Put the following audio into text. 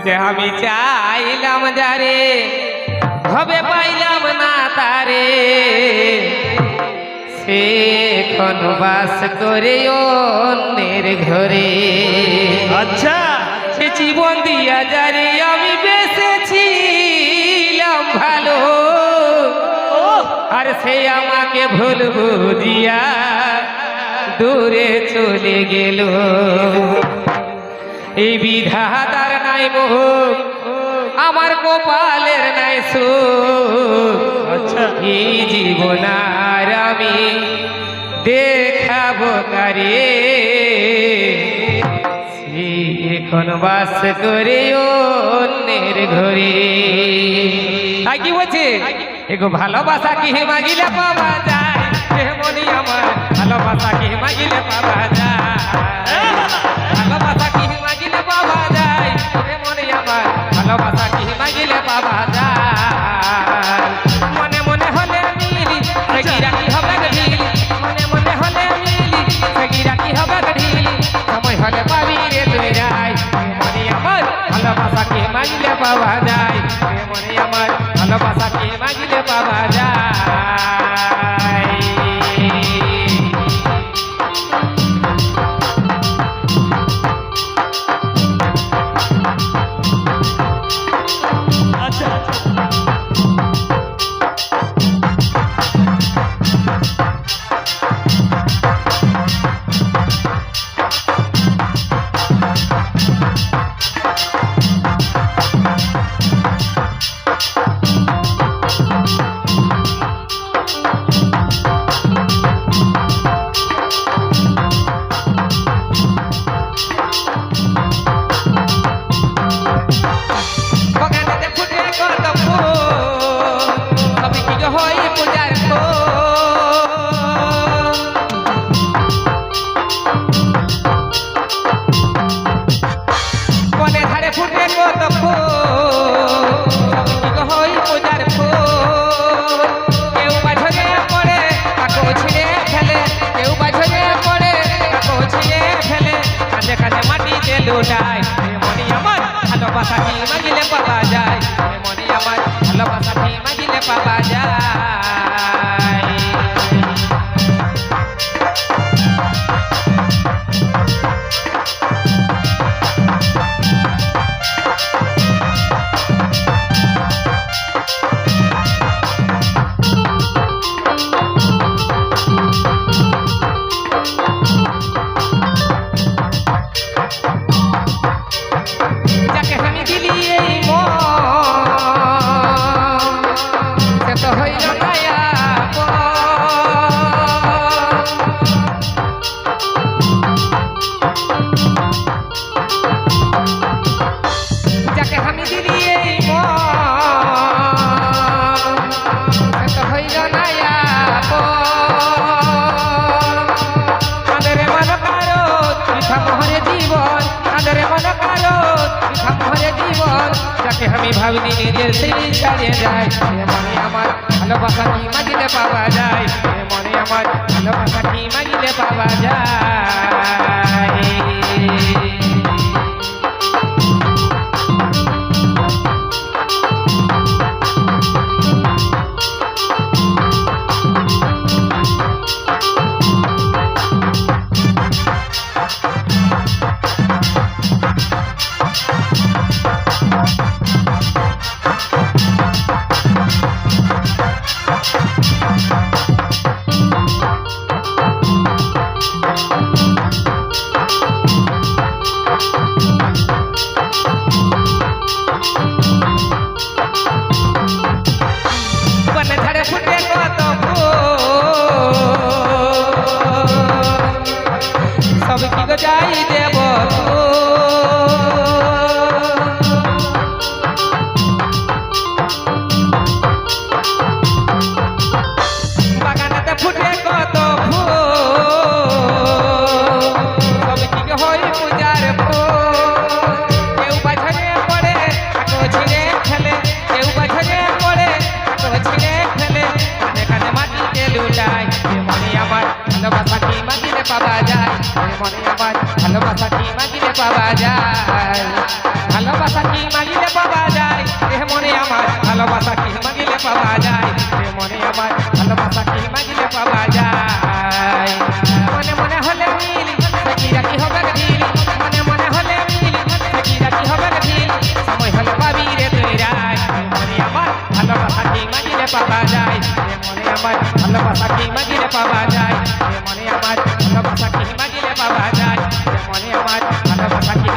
যে আমি চাইলাম যারে হবে পাইলাম না তারে, সে এখন বাস করে অন্যের ঘরে। আচ্ছা, সে জীবন দিয়া যারে আমি বেঁচেছিলাম ভালো, আর সে আমাকে ভুল বুঝিয়া দূরে চলে গেল। এই বিধাতার নাই মোহ, আমার কপালের নাই সুখ। আচ্ছা, এই জীবন আর আমি দেখাবো কারে, সে এখন বাস করে অন্যের ঘরে। তাই কি বলছে, এগো ভালোবাসা কি মাগিলে পাওয়া যায়, মনি আমার ভালোবাসা কি মাগিলে পাওয়া যায়, ভালোবাসা কি মাগিলে পাওয়া যায়, মনি আমার ভালোবাসা কি মাগিলে পাওয়া যায়। মনে মনে হলে মিলি সগিরা কি হবে ঢিলি, মনে মনে হলে মিলি সগিরা কি হবে ঢিলি, সময় হলে পাবি রে তুই যাই, মনি আমার ভালোবাসা কি মাগিলে পাওয়া যায়, মনি আমার ভালোবাসা কি মাগিলে পাওয়া যায়। আচ্ছা, বাগানেতে ফুটে কত ফুল, সবই কি গো হয় পূজার ফুল। বনে ধারে ফুটে কত ফুল, সবই কি গো হয় পূজার ফুল। কেউ বা ঝরে পড়ে কাকো ছিঁড়ে ফেলে, কেউ বা ঝরে পড়ে কাকো ছিঁড়ে ফেলে, কাঁধে কাঁধে মাটিতে লুটায়। মনি আমার ভালোবাসা কি মাগিলে পাওয়া যায়, মনি আমার ভালোবাসা কি মাগিলে পাওয়া যায়। যাকে আমি দিলি এই মন, সে তো হইল না আপন। যাকে আমি দিলি এই মন, সে তো হইল না আপন। কাঁদরে মন কারো বৃথা মোহরে জীবন, কাঁদরে মন কারো বৃথা মোহরে জীবন। যাকে আমি ভাবিনি নিজের সেই ছাড়িয়ে যায়, মনে আমার ভালোবাসা কি মাগিলে পাওয়া যায়, মনে আমার ভালোবাসা কি মাগিলে পাওয়া যায়। বনে ধারে ফুটে কত ফুল, সব কি গো যাই দেব বাগানেতে ফুটে কত ফুল, সব কি গো হয় পূজার ফুল। কেউ বা ঝরে পড়ে কাকো ছিঁড়ে ফেলে, কেউ বা ঝরে পড়ে কাকো ছিঁড়ে ফেলে, কাঁধে কাঁধে মাটিতে লুটায়। মনে আমার ভালোবাসা কি মাগিলে পাওয়া যায়, মনে আমার ভালোবাসা কি মাগিলে পাওয়া যায়। ভালোবাসা কি মাগিলে পাওয়া যায় এ মনে আমার ভালোবাসা কি মাগিলে পাওয়া যায় এ মনে আমার ভালোবাসা কি মাগিলে পাওয়া যায় মনে মনে হলে মিল সখিরা কি হবে ঢিল মনে মনে হলে মিল সখিরা কি হবে ঢিল সময় হলে পাবি রে তুই রায় এ মনে আমার ভালোবাসা কি মাগিলে পাওয়া যায় এ মনে আমার ভালোবাসা কি মাগিলে পাওয়া যায় এ মনে আমার ভালোবাসা কি মাগিলে পাওয়া যায় এ মনে আমার ভালোবাসা কি